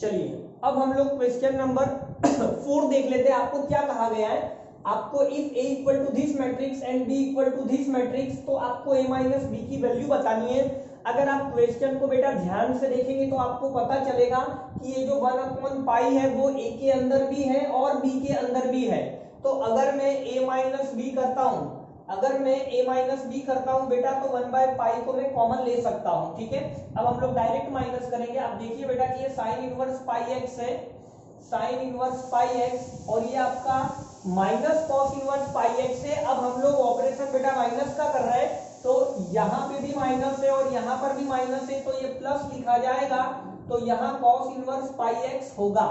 चलिए अब हम लोग क्वेश्चन नंबर 4 देख लेते हैं। आपको क्या कहा गया है, आपको if A equal to this matrix and B equal to this matrix, तो आपको A माइनस बी की वैल्यू बतानी है। अगर आप क्वेश्चन को बेटा ध्यान से देखेंगे तो आपको पता चलेगा कि ये जो 1/पाई है वो A के अंदर भी है और B के अंदर भी है। तो अगर मैं A माइनस बी करता हूं, अगर मैं A माइनस बी करता हूं बेटा, तो 1/पाई को मैं कॉमन ले सकता हूं। ठीक है, अब हम लोग डायरेक्ट माइनस करेंगे। अब देखिए बेटा कि ये साइन इनवर्स पाई एक्स है, साइन इनवर्स पाई एक्स, और ये आपका माइनस कॉस इनवर्स पाई एक्स है। अब हम लोग ऑपरेशन बेटा माइनस का कर रहे हैं, तो यहाँ पे भी माइनस है और यहाँ पर भी माइनस है, तो ये प्लस लिखा जाएगा, तो यहाँ कॉस इनवर्स पाई एक्स होगा।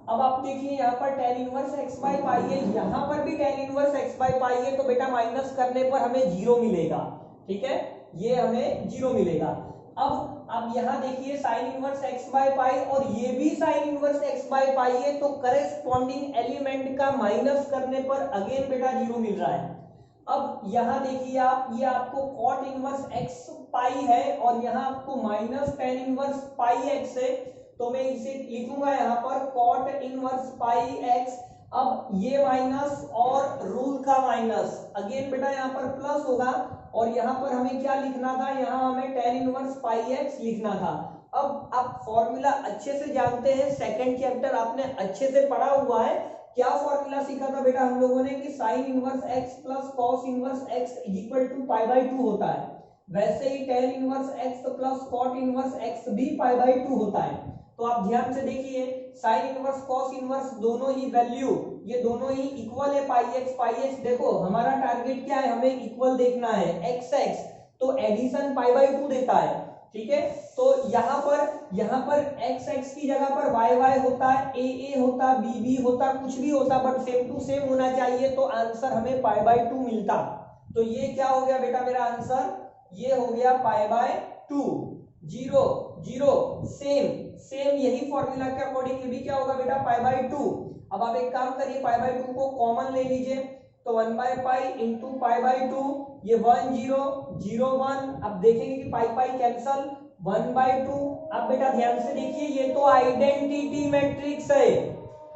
अब आप देखिए यहाँ पर tan inverse x by pi है, यहाँ पर भी tan inverse x by pi है, तो बेटा माइनस करने पर हमें जीरो मिलेगा। ठीक है, ये हमें जीरो मिलेगा। अब यहाँ देखिए sign inverse x by pi और ये भी sign inverse x by pi है, तो करेस्पॉन्डिंग एलिमेंट का माइनस करने पर अगेन बेटा जीरो मिल रहा है। अब यहाँ देखिए आप, ये आपको cot इनवर्स x पाई है और यहाँ आपको माइनस tan इनवर्स पाई x है, तो मैं इसे लिखूंगा यहाँ पर cot इनवर्स पाई x। अब ये माइनस और रूल का माइनस, अगेन बेटा यहाँ पर प्लस होगा, और यहाँ पर हमें क्या लिखना था, यहाँ हमें tan इनवर्स पाई x लिखना था। अब आप फॉर्मूला अच्छे से जानते हैं, सेकंड चैप्टर आपने अच्छे से पढ़ा हुआ है। क्या फॉर्मूला सीखा था बेटा हम लोगों ने कि sine inverse x plus cos inverse x equal to pi by 2 होता है। वैसे ही tan inverse x plus cot inverse x भी पाई बाई 2 होता है। तो आप ध्यान से देखिए, साइन इनवर्स कॉस इनवर्स दोनों ही वैल्यू, ये दोनों ही इक्वल है पाई एक्स। देखो हमारा टारगेट क्या है, हमें इक्वल देखना है एक्स एक्स, तो एडिशन पाई बाई 2 देता है। ठीक है, तो यहाँ पर एक्स एक्स की जगह पर वाई वाई होता, ए होता, बी होता, कुछ भी होता, बट सेम टू सेम होना चाहिए, तो आंसर हमें पाई बाई 2 मिलता। तो ये क्या हो गया बेटा मेरा आंसर, ये हो गया पाई बाई 2। 0 0 सेम यही फॉर्मूला के अकॉर्डिंग ये भी क्या होगा बेटा पाई बाई 2। अब आप एक काम करिए, पाई बाई 2 को कॉमन ले लीजिए, तो 1/पाई इंटू पाई बाई 2, ये 1 0 0 1। अब देखेंगे कि पाई पाई कैंसल, 1/2। अब बेटा ध्यान से देखिए, ये तो आइडेंटिटी मैट्रिक्स है,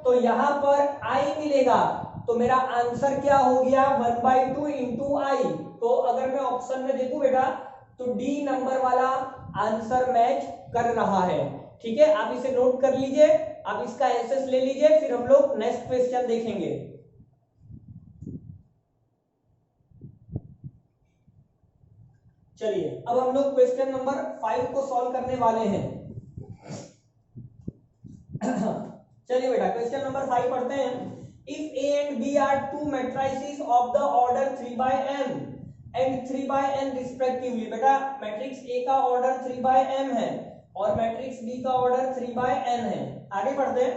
तो यहां पर आई मिलेगा, तो मेरा आंसर क्या हो गया 1/2 इंटू आई। तो अगर मैं ऑप्शन में देखूं बेटा, तो डी नंबर वाला आंसर मैच कर रहा है। ठीक है, आप इसे नोट कर लीजिए, आप इसका एसएस ले लीजिए, फिर हम लोग नेक्स्ट क्वेश्चन देखेंगे। चलिए अब हम लोग क्वेश्चन नंबर 5 को सॉल्व करने वाले हैं। चलिए बेटा क्वेश्चन नंबर 5 पढ़ते हैं। If A and B are two matrices of the order 3/m and 3/n respectively, बेटा मैट्रिक्स A का ऑर्डर 3/m है और मैट्रिक्स B का ऑर्डर 3/n है। आगे बढ़ते हैं,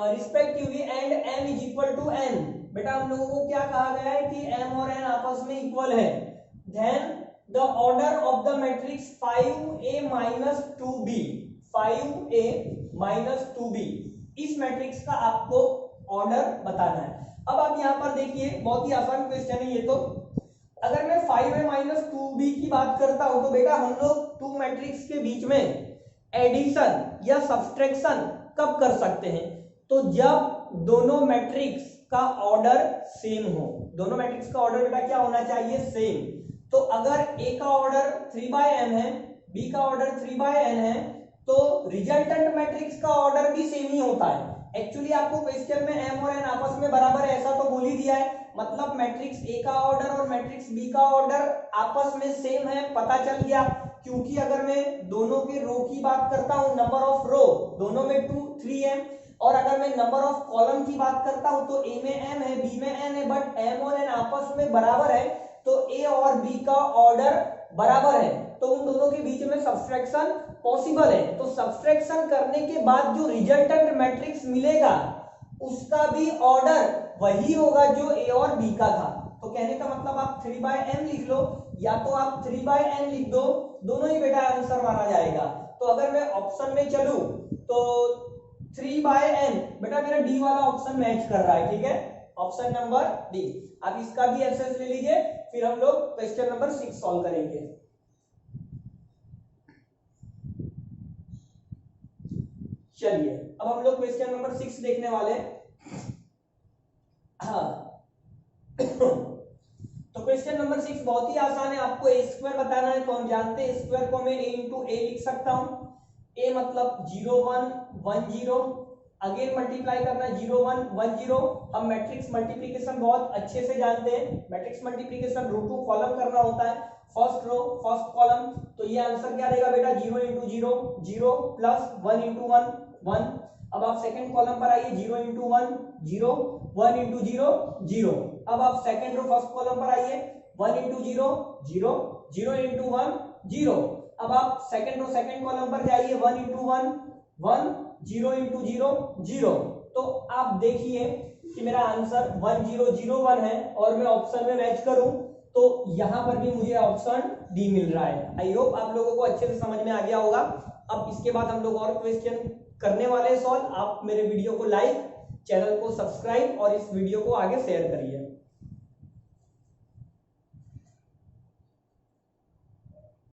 respectively and m is equal to n। बेटा हम लोगों को क्या कहा गया है कि m और n आपस में इक्वल है। Then the order of the matrix 5a minus 2b, 5a minus 2b, इस मैट्रिक्स का आपको ऑर्डर बताना है। अब आप यहाँ पर देखिए, बहुत ही आसान क्वेश्चन है ये तो। अगर मैं 5a minus 2b की बात करता हूं, तो बेटा हम लोग टू मैट्रिक्स के बीच में एडिशन या सब्सट्रैक्शन कब कर सकते हैं, तो जब दोनों मैट्रिक्स का ऑर्डर सेम हो। दोनों मैट्रिक्स का ऑर्डर बेटा क्या होना चाहिए, सेम। तो अगर A का ऑर्डर 3/m है, B का ऑर्डर 3/n है, तो रिजल्टेंट मैट्रिक्स का ऑर्डर भी सेम ही होता है। एक्चुअली आपको क्वेश्चन में m और n आपस में बराबर है ऐसा तो बोल ही दिया है, मतलब मैट्रिक्स A का ऑर्डर और मैट्रिक्स B का ऑर्डर आपस में सेम है, पता चल गया। क्योंकि अगर मैं दोनों के रो की बात करता हूं, नंबर ऑफ रो दोनों में 2 3 है, और अगर मैं नंबर ऑफ कॉलम की बात करता हूं तो A में m है, B में n है, बट m और n आपस में बराबर है, तो A और B का ऑर्डर बराबर है, तो उन दोनों के बीच में सब्सट्रैक्शन पॉसिबल है। तो सब्सट्रैक्शन करने के बाद जो रिजल्टेंट मैट्रिक्स मिलेगा उसका भी ऑर्डर वही होगा जो A और B का था। तो कहने का मतलब आप 3/m लिख लो या तो आप 3/n लिख दो, दोनों ही बेटा आंसर माना जाएगा। तो अगर मैं ऑप्शन में चलूं तो 3/n, बेटा मेरा डी वाला ऑप्शन मैच कर रहा है। ठीक है, ऑप्शन नंबर डी। आप इसका भी एक्सेस ले लीजिए, फिर हम लोग क्वेश्चन नंबर 6 सॉल्व करेंगे। चलिए अब हम लोग क्वेश्चन नंबर 6 देखने वाले हैं। हाँ तो क्वेश्चन नंबर 6 बहुत ही आसान है, आपको ए स्क्वायर बताना है। तो हम जानते हैं स्क्वायर को मैं a इंटू ए लिख सकता हूं। a मतलब 0 1 1 0, अगेन मल्टीप्लाई करना 0 1 1 0। हम मैट्रिक्स मल्टीप्लिकेशन बहुत अच्छे से जानते हैं। Matrix multiplication row to column करना होता है, फर्स्ट रो फर्स्ट कॉलम। तो ये आंसर क्या रहेगा बेटा, 0 इंटू 0 0 प्लस 1 इंटू 1 1। अब आप सेकंड कॉलम पर आइए, 0 इंटू 1 0 1 इंटू 0 0। अब आप सेकंड रो फर्स्ट कॉलम पर आइए, 1 इंटू 0 0 0 इंटू 1 0। अब आप सेकंड रो सेकंड कॉलम पर जाइए, 1 इंटू 1 1 0 इंटू 0 0। तो आप देखिए कि मेरा आंसर 1 0 0 1 है और मैं ऑप्शन में मैच करूं तो यहां पर भी मुझे ऑप्शन डी मिल रहा है। आई होप आप लोगों को अच्छे से समझ में आ गया होगा। अब इसके बाद हम लोग और क्वेश्चन करने वाले हैं सॉल्व। आप मेरे वीडियो को लाइक, चैनल को सब्सक्राइब और इस वीडियो को आगे शेयर करिए।